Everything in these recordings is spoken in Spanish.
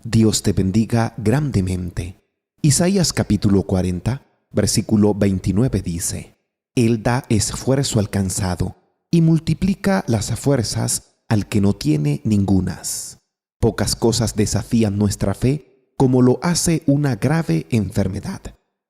Dios te bendiga grandemente. Isaías capítulo 40, versículo 29 dice: Él da esfuerzo al cansado y multiplica las fuerzas al que no tiene ningunas. Pocas cosas desafían nuestra fe como lo hace una grave enfermedad.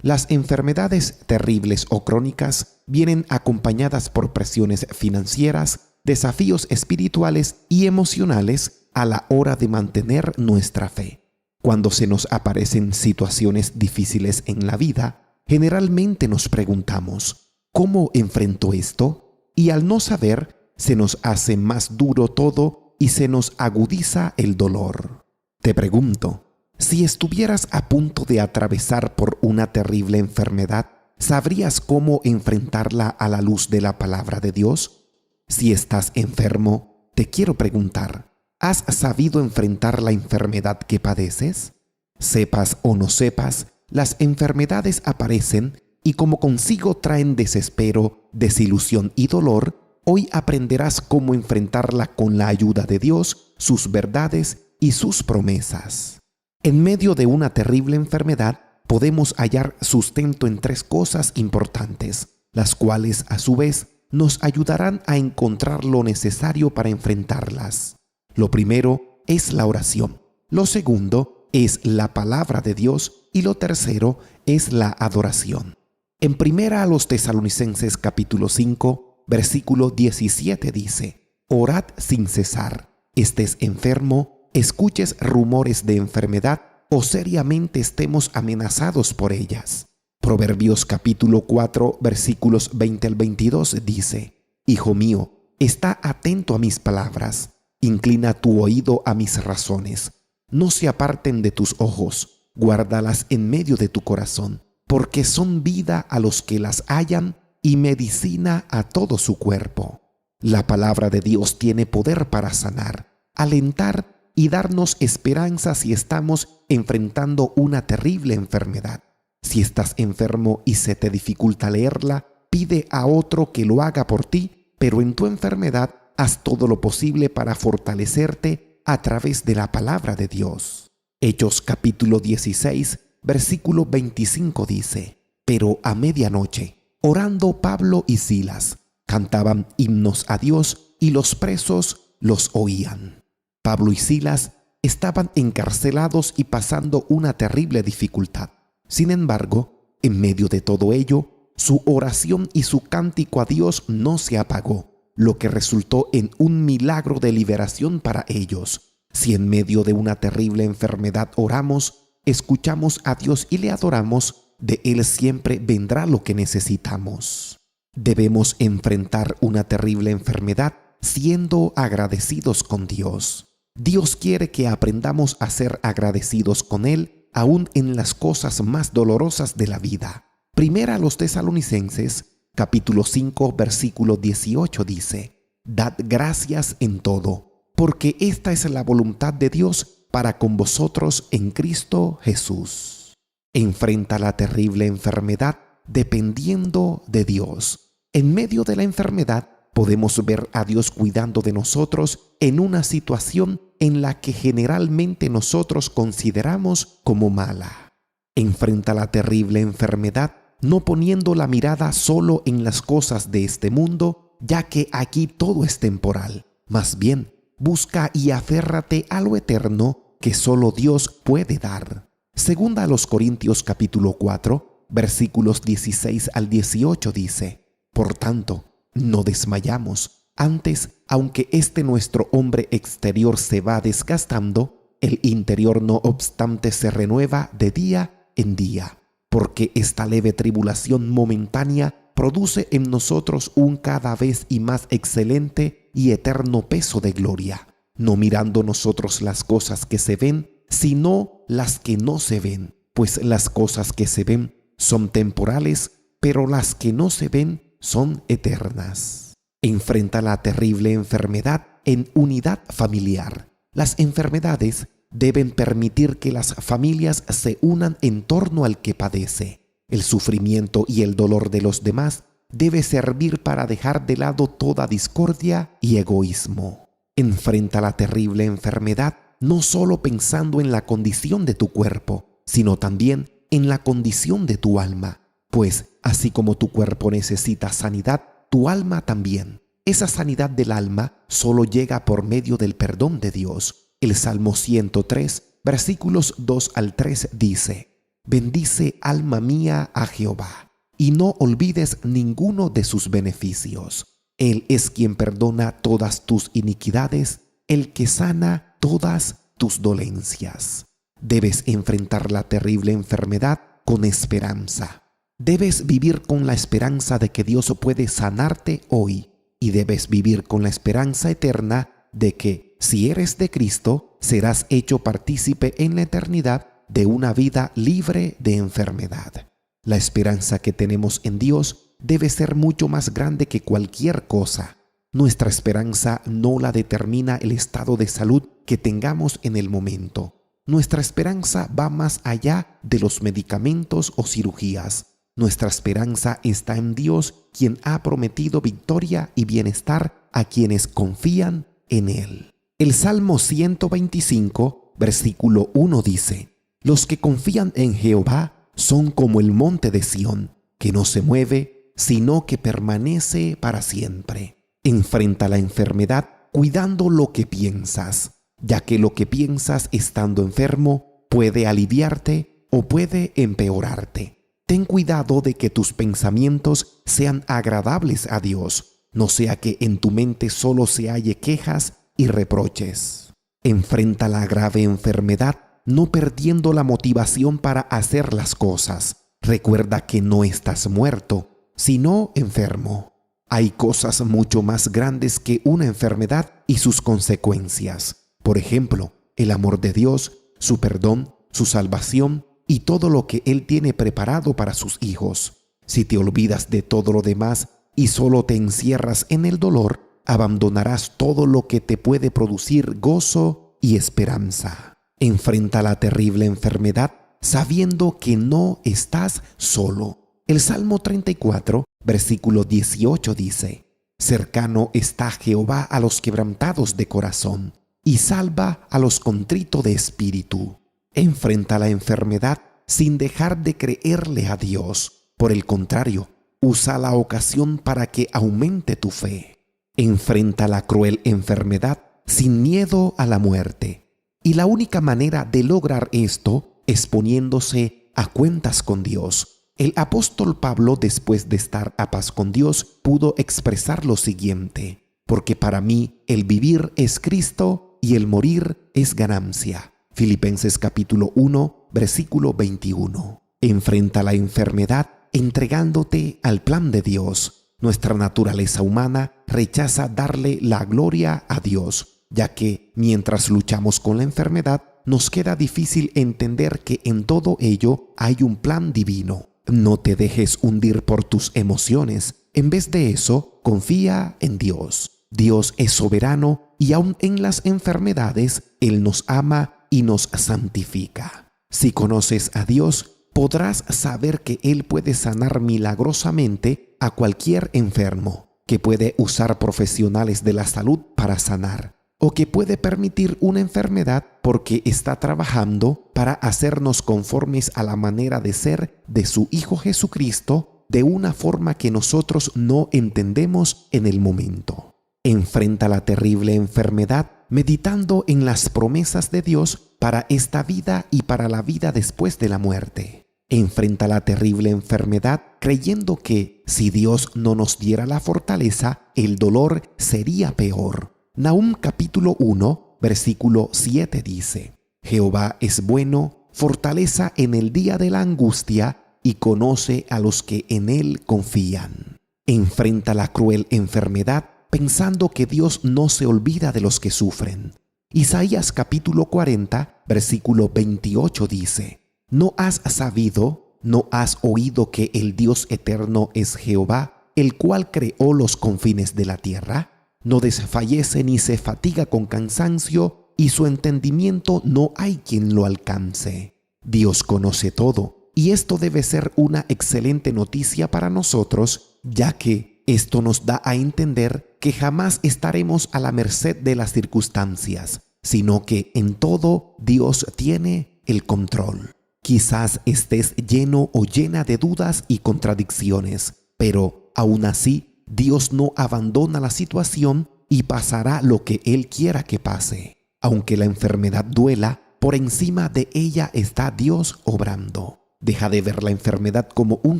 Las enfermedades terribles o crónicas vienen acompañadas por presiones financieras, desafíos espirituales y emocionales a la hora de mantener nuestra fe. Cuando se nos aparecen situaciones difíciles en la vida, generalmente nos preguntamos, ¿cómo enfrento esto? Y al no saber, se nos hace más duro todo y se nos agudiza el dolor. Te pregunto, si estuvieras a punto de atravesar por una terrible enfermedad, ¿sabrías cómo enfrentarla a la luz de la palabra de Dios? Si estás enfermo, te quiero preguntar, ¿has sabido enfrentar la enfermedad que padeces? Sepas o no sepas, las enfermedades aparecen y como consigo traen desespero, desilusión y dolor, hoy aprenderás cómo enfrentarla con la ayuda de Dios, sus verdades y sus promesas. En medio de una terrible enfermedad, podemos hallar sustento en tres cosas importantes, las cuales a su vez nos ayudarán a encontrar lo necesario para enfrentarlas. Lo primero es la oración, lo segundo es la palabra de Dios y lo tercero es la adoración. En 1 Tesalonicenses capítulo 5, versículo 17 dice: Orad sin cesar, estés enfermo, escuches rumores de enfermedad o seriamente estemos amenazados por ellas. Proverbios capítulo 4, versículos 20 al 22 dice: Hijo mío, está atento a mis palabras. Inclina tu oído a mis razones. No se aparten de tus ojos, guárdalas en medio de tu corazón, porque son vida a los que las hallan y medicina a todo su cuerpo. La palabra de Dios tiene poder para sanar, alentar y darnos esperanza si estamos enfrentando una terrible enfermedad. Si estás enfermo y se te dificulta leerla, pide a otro que lo haga por ti, pero en tu enfermedad haz todo lo posible para fortalecerte a través de la palabra de Dios. Hechos capítulo 16, versículo 25 dice: Pero a medianoche, orando Pablo y Silas, cantaban himnos a Dios y los presos los oían. Pablo y Silas estaban encarcelados y pasando una terrible dificultad. Sin embargo, en medio de todo ello, su oración y su cántico a Dios no se apagó, lo que resultó en un milagro de liberación para ellos. Si en medio de una terrible enfermedad oramos, escuchamos a Dios y le adoramos, de Él siempre vendrá lo que necesitamos. Debemos enfrentar una terrible enfermedad siendo agradecidos con Dios. Dios quiere que aprendamos a ser agradecidos con Él, aún en las cosas más dolorosas de la vida. 1 Tesalonicenses capítulo 5, versículo 18 dice: Dad gracias en todo, porque esta es la voluntad de Dios para con vosotros en Cristo Jesús. Enfrenta la terrible enfermedad dependiendo de Dios. En medio de la enfermedad podemos ver a Dios cuidando de nosotros en una situación en la que generalmente nosotros consideramos como mala. Enfrenta la terrible enfermedad no poniendo la mirada solo en las cosas de este mundo, ya que aquí todo es temporal. Más bien, busca y aférrate a lo eterno que solo Dios puede dar. Segunda a los Corintios capítulo 4, versículos 16 al 18 dice: Por tanto, no desmayamos. Antes, aunque este nuestro hombre exterior se va desgastando, el interior no obstante se renueva de día en día. Porque esta leve tribulación momentánea produce en nosotros un cada vez y más excelente y eterno peso de gloria, no mirando nosotros las cosas que se ven, sino las que no se ven, pues las cosas que se ven son temporales, pero las que no se ven son eternas. Enfrenta la terrible enfermedad en unidad familiar. Las enfermedades deben permitir que las familias se unan en torno al que padece. El sufrimiento y el dolor de los demás debe servir para dejar de lado toda discordia y egoísmo. Enfrenta la terrible enfermedad no solo pensando en la condición de tu cuerpo, sino también en la condición de tu alma, pues así como tu cuerpo necesita sanidad, tu alma también. Esa sanidad del alma solo llega por medio del perdón de Dios. El Salmo 103, versículos 2 al 3 dice: «Bendice, alma mía, a Jehová, y no olvides ninguno de sus beneficios. Él es quien perdona todas tus iniquidades, el que sana todas tus dolencias». Debes enfrentar la terrible enfermedad con esperanza. Debes vivir con la esperanza de que Dios puede sanarte hoy, y debes vivir con la esperanza eterna de que, si eres de Cristo, serás hecho partícipe en la eternidad de una vida libre de enfermedad. La esperanza que tenemos en Dios debe ser mucho más grande que cualquier cosa. Nuestra esperanza no la determina el estado de salud que tengamos en el momento. Nuestra esperanza va más allá de los medicamentos o cirugías. Nuestra esperanza está en Dios, quien ha prometido victoria y bienestar a quienes confían en Él. El Salmo 125, versículo 1 dice: «Los que confían en Jehová son como el monte de Sión, que no se mueve, sino que permanece para siempre». Enfrenta la enfermedad cuidando lo que piensas, ya que lo que piensas estando enfermo puede aliviarte o puede empeorarte. Ten cuidado de que tus pensamientos sean agradables a Dios, no sea que en tu mente solo se halle quejas y reproches. Enfrenta la grave enfermedad no perdiendo la motivación para hacer las cosas. Recuerda que no estás muerto, sino enfermo. Hay cosas mucho más grandes que una enfermedad y sus consecuencias. Por ejemplo, el amor de Dios, su perdón, su salvación y todo lo que Él tiene preparado para sus hijos. Si te olvidas de todo lo demás y solo te encierras en el dolor, abandonarás todo lo que te puede producir gozo y esperanza. Enfrenta la terrible enfermedad sabiendo que no estás solo. El Salmo 34, versículo 18 dice: «Cercano está Jehová a los quebrantados de corazón, y salva a los contritos de espíritu». Enfrenta la enfermedad sin dejar de creerle a Dios. Por el contrario, usa la ocasión para que aumente tu fe. Enfrenta la cruel enfermedad sin miedo a la muerte. Y la única manera de lograr esto es poniéndose a cuentas con Dios. El apóstol Pablo, después de estar a paz con Dios, pudo expresar lo siguiente: «Porque para mí el vivir es Cristo y el morir es ganancia». Filipenses capítulo 1, versículo 21. Enfrenta la enfermedad entregándote al plan de Dios. Nuestra naturaleza humana rechaza darle la gloria a Dios, ya que mientras luchamos con la enfermedad, nos queda difícil entender que en todo ello hay un plan divino. No te dejes hundir por tus emociones. En vez de eso, confía en Dios. Dios es soberano y aun en las enfermedades, Él nos ama y nos santifica. Si conoces a Dios, podrás saber que Él puede sanar milagrosamente a cualquier enfermo, que puede usar profesionales de la salud para sanar, o que puede permitir una enfermedad porque está trabajando para hacernos conformes a la manera de ser de su Hijo Jesucristo de una forma que nosotros no entendemos en el momento. Enfrenta la terrible enfermedad meditando en las promesas de Dios para esta vida y para la vida después de la muerte. Enfrenta la terrible enfermedad creyendo que si Dios no nos diera la fortaleza, el dolor sería peor. Nahum capítulo 1, versículo 7 dice: «Jehová es bueno, fortaleza en el día de la angustia, y conoce a los que en Él confían». Enfrenta la cruel enfermedad pensando que Dios no se olvida de los que sufren. Isaías capítulo 40, versículo 28 dice: «¿No has sabido, no has oído que el Dios eterno es Jehová, el cual creó los confines de la tierra? No desfallece ni se fatiga con cansancio, y su entendimiento no hay quien lo alcance». Dios conoce todo, y esto debe ser una excelente noticia para nosotros, ya que esto nos da a entender que jamás estaremos a la merced de las circunstancias, sino que en todo Dios tiene el control. Quizás estés lleno o llena de dudas y contradicciones, pero aún así Dios no abandona la situación y pasará lo que Él quiera que pase. Aunque la enfermedad duela, por encima de ella está Dios obrando. Deja de ver la enfermedad como un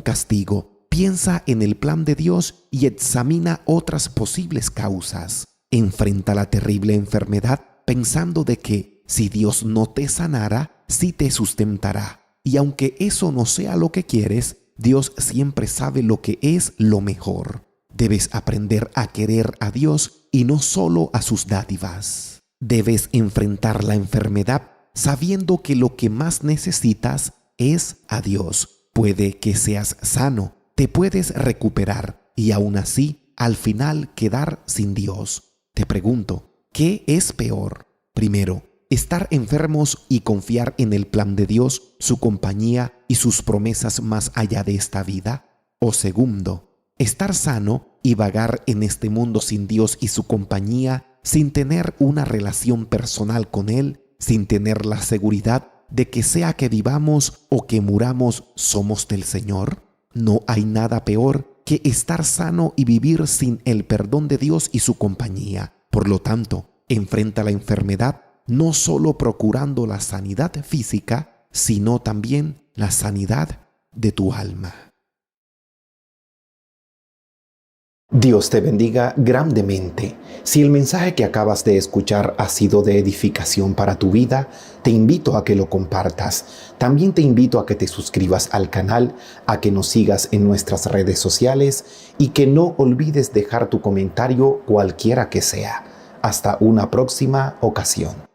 castigo. Piensa en el plan de Dios y examina otras posibles causas. Enfrenta la terrible enfermedad pensando de que si Dios no te sanara, sí te sustentará. Y aunque eso no sea lo que quieres, Dios siempre sabe lo que es lo mejor. Debes aprender a querer a Dios y no solo a sus dádivas. Debes enfrentar la enfermedad sabiendo que lo que más necesitas es a Dios. Puede que seas sano, te puedes recuperar y aún así al final quedar sin Dios. Te pregunto, ¿qué es peor? Primero, estar enfermos y confiar en el plan de Dios, su compañía y sus promesas más allá de esta vida. O segundo, estar sano y vagar en este mundo sin Dios y su compañía, sin tener una relación personal con Él, sin tener la seguridad de que sea que vivamos o que muramos somos del Señor. No hay nada peor que estar sano y vivir sin el perdón de Dios y su compañía. Por lo tanto, enfrenta la enfermedad no solo procurando la sanidad física, sino también la sanidad de tu alma. Dios te bendiga grandemente. Si el mensaje que acabas de escuchar ha sido de edificación para tu vida, te invito a que lo compartas. También te invito a que te suscribas al canal, a que nos sigas en nuestras redes sociales y que no olvides dejar tu comentario cualquiera que sea. Hasta una próxima ocasión.